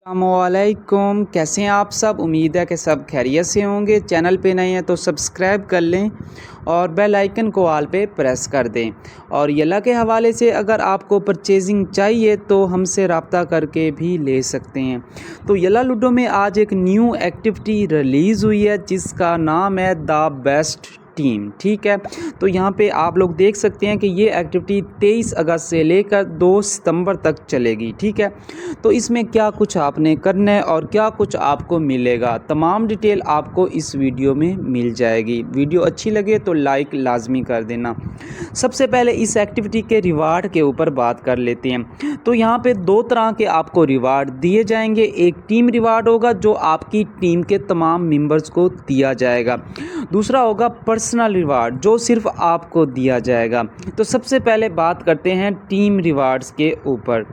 अस्सलामुअलैकुम, कैसे हैं आप सब। उम्मीद है कि सब खैरियत से होंगे। चैनल पे नए हैं तो सब्सक्राइब कर लें और बेल आइकन को ऑल पे प्रेस कर दें। और यला के हवाले से अगर आपको परचेजिंग चाहिए तो हमसे रब्ता करके भी ले सकते हैं। तो यला लूडो में आज एक न्यू एक्टिविटी रिलीज़ हुई है जिसका नाम है द बेस्ट टीम। ठीक है, तो यहाँ पे आप लोग देख सकते हैं कि ये एक्टिविटी 23 अगस्त से लेकर 2 सितंबर तक चलेगी। ठीक है, तो इसमें क्या कुछ आपने करना है और क्या कुछ आपको मिलेगा, तमाम डिटेल आपको इस वीडियो में मिल जाएगी। वीडियो अच्छी लगे तो लाइक लाजमी कर देना। सबसे पहले इस एक्टिविटी के रिवार्ड के ऊपर बात कर लेते हैं। तो यहाँ पे 2 तरह के आपको रिवार्ड दिए जाएंगे। एक टीम रिवार्ड होगा जो आपकी टीम के तमाम मेंबर्स को दिया जाएगा। दूसरा होगा पर्सनल रिवार्ड जो सिर्फ आपको दिया जाएगा। तो सबसे पहले बात करते हैं टीम रिवार्ड्स के ऊपर।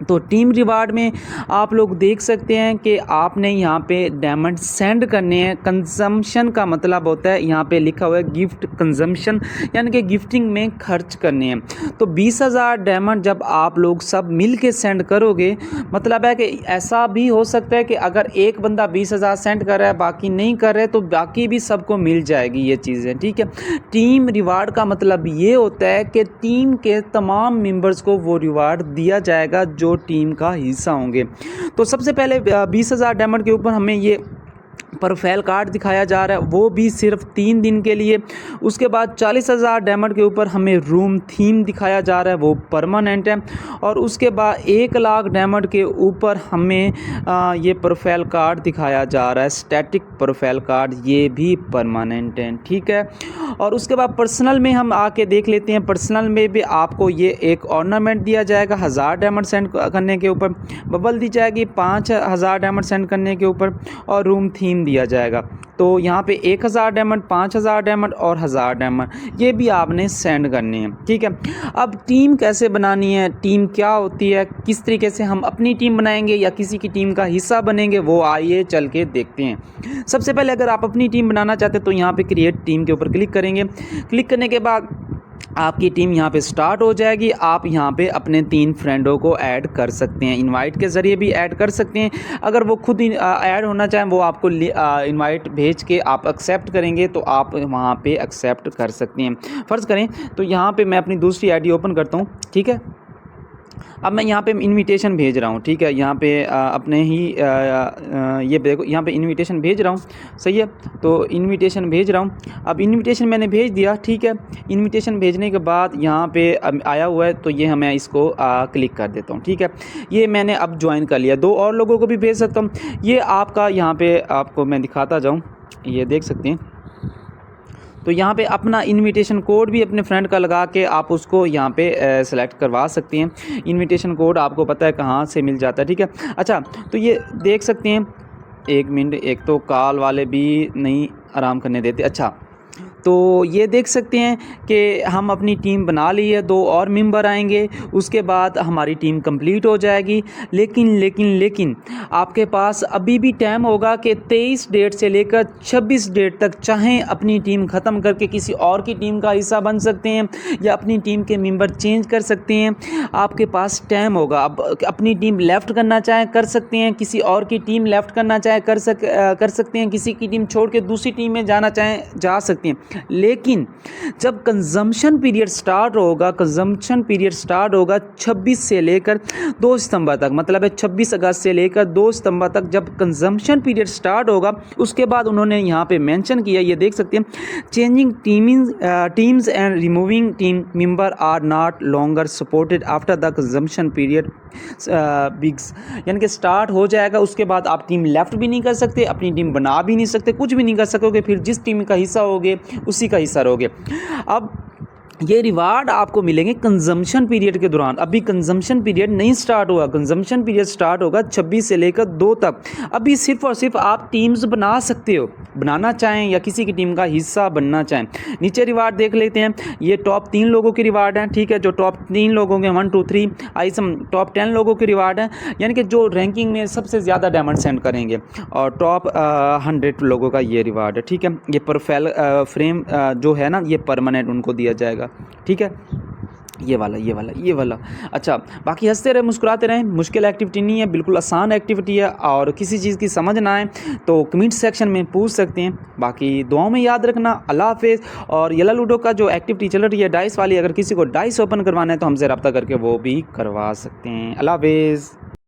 तो टीम रिवार्ड में आप लोग देख सकते हैं कि आपने यहाँ पे डायमंड सेंड करने हैं। कंजम्पशन का मतलब होता है, यहाँ पे लिखा हुआ है गिफ्ट कंजम्पशन, यानी कि गिफ्टिंग में खर्च करने हैं। तो 20,000 डायमंड जब आप लोग सब मिल के सेंड करोगे, मतलब है कि ऐसा भी हो सकता है कि अगर एक बंदा 20,000 सेंड कर रहा है बाकी नहीं कर रहे तो बाकी भी सबको मिल जाएगी ये चीज़ें। ठीक है, टीम रिवार्ड का मतलब ये होता है कि टीम के तमाम मेंबर्स को वो रिवार्ड दिया जाएगा जो टीम का हिस्सा होंगे। तो सबसे पहले 20,000 डायमंड के ऊपर हमें ये प्रोफाइल कार्ड दिखाया जा रहा है, वो भी सिर्फ 3 दिन के लिए। उसके बाद 40,000 डायमंड के ऊपर हमें रूम थीम दिखाया जा रहा है, वो परमानेंट है। और उसके बाद 1 लाख डायमंड के ऊपर हमें ये प्रोफाइल कार्ड दिखाया जा रहा है, स्टैटिक प्रोफाइल कार्ड, ये भी परमानेंट है। ठीक है, और उसके बाद पर्सनल में हम आके देख लेते हैं। पर्सनल में भी आपको ये एक ऑर्नामेंट दिया जाएगा 1000 डायमंड सेंड करने के ऊपर, बबल दी जाएगी 5000 डायमंड सेंड करने के ऊपर, और रूम थीम दिया जाएगा। तो यहाँ पे 1000 डायमंड, 5000 डायमंड और 1000 डायमंड ये भी आपने सेंड करने हैं। ठीक है, अब टीम कैसे बनानी है, टीम क्या होती है, किस तरीके से हम अपनी टीम बनाएंगे या किसी की टीम का हिस्सा बनेंगे, वो आइए चल के देखते हैं। सबसे पहले अगर आप अपनी टीम बनाना चाहते हैं तो यहाँ पे क्रिएट टीम के ऊपर क्लिक करेंगे। क्लिक करने के बाद आपकी टीम यहाँ पे स्टार्ट हो जाएगी। आप यहाँ पे अपने 3 फ्रेंडों को ऐड कर सकते हैं, इनवाइट के ज़रिए भी ऐड कर सकते हैं। अगर वो खुद ऐड होना चाहें, वो आपको इनवाइट भेज के आप एक्सेप्ट करेंगे तो आप वहाँ पे एक्सेप्ट कर सकते हैं। फ़र्ज़ करें तो यहाँ पे मैं अपनी दूसरी आईडी ओपन करता हूँ। ठीक है, अब मैं यहाँ पे इनविटेशन भेज रहा हूँ। ठीक है, यहाँ पे अपने ही ये देखो, यहाँ पे इनविटेशन भेज रहा हूँ। सही है, तो इनविटेशन भेज रहा हूँ। अब इनविटेशन मैंने भेज दिया। ठीक है, इनविटेशन भेजने के बाद यहाँ पे आया हुआ है तो ये मैं इसको क्लिक कर देता हूँ। ठीक है, ये मैंने अब ज्वाइन कर लिया। 2 और लोगों को भी भेज सकता हूँ। ये आपका यहाँ पे आपको मैं दिखाता जाऊँ, ये देख सकते हैं। तो यहाँ पे अपना इनविटेशन कोड भी अपने फ्रेंड का लगा के आप उसको यहाँ पे सेलेक्ट करवा सकते हैं। इनविटेशन कोड आपको पता है कहाँ से मिल जाता है। ठीक है, अच्छा तो ये देख सकते हैं। 1 मिनट, एक तो कॉल वाले भी नहीं आराम करने देते। अच्छा, तो ये देख सकते हैं कि हम अपनी टीम बना ली है, 2 और मेंबर आएंगे, उसके बाद हमारी टीम कंप्लीट हो जाएगी। लेकिन आपके पास अभी भी टाइम होगा कि 23 डेट से लेकर 26 डेट तक चाहें अपनी टीम ख़त्म करके किसी और की टीम का हिस्सा बन सकते हैं या अपनी टीम के मेंबर चेंज कर सकते हैं। आपके पास टाइम होगा। अब अपनी टीम लेफ़्ट करना चाहें कर सकते हैं, किसी और की टीम लेफ़्ट करना चाहें कर सकते हैं, किसी की टीम छोड़ के दूसरी टीम में जाना चाहें जा सकते हैं। लेकिन जब कंजम्पशन पीरियड स्टार्ट होगा, 26 से लेकर 2 सितंबर तक, मतलब है 26 अगस्त से लेकर 2 सितंबर तक जब कंजम्पशन पीरियड स्टार्ट होगा, उसके बाद उन्होंने यहाँ पे मेंशन किया, ये देख सकते हैं, changing teams and removing team member are not longer supported after the consumption period begins, यानी कि स्टार्ट हो जाएगा। उसके बाद आप टीम लेफ्ट भी नहीं कर सकते, अपनी टीम बना भी नहीं सकते, कुछ भी नहीं कर सकोगे। फिर जिस टीम का हिस्सा होगे उसी का हिस्सा रहोगे। अब ये रिवार्ड आपको मिलेंगे कंजम्पशन पीरियड के दौरान। अभी कंजम्पशन पीरियड नहीं स्टार्ट हुआ, कंजम्पशन पीरियड स्टार्ट होगा 26 से लेकर 2 तक। अभी सिर्फ और सिर्फ आप टीम्स बना सकते हो, बनाना चाहें या किसी की टीम का हिस्सा बनना चाहें। नीचे रिवार्ड देख लेते हैं। ये टॉप 3 लोगों के रिवार्ड हैं। ठीक है, जो टॉप 3 लोगों के 1 2 3 आइसम टॉप 10 लोगों के रिवार्ड हैं, यानी कि जो रैंकिंग में सबसे ज़्यादा डायमंड सेंड करेंगे, और टॉप 100 लोगों का ये रिवार्ड है। ठीक है, ये प्रोफाइल फ्रेम जो है ना, ये परमानेंट उनको दिया जाएगा। ठीक है, ये वाला। अच्छा, बाकी हँसते रहें, मुस्कुराते रहें, मुश्किल एक्टिविटी नहीं है, बिल्कुल आसान एक्टिविटी है। और किसी चीज़ की समझ ना आए तो कमेंट सेक्शन में पूछ सकते हैं। बाकी दुआओं में याद रखना। अल्लाह हाफ़िज़। और येला लूडो का जो एक्टिविटी चल रही है डाइस वाली, अगर किसी को डाइस ओपन करवाना है तो हमसे रब्ता करके वो भी करवा सकते हैं। अल्लाह हाफ़िज़।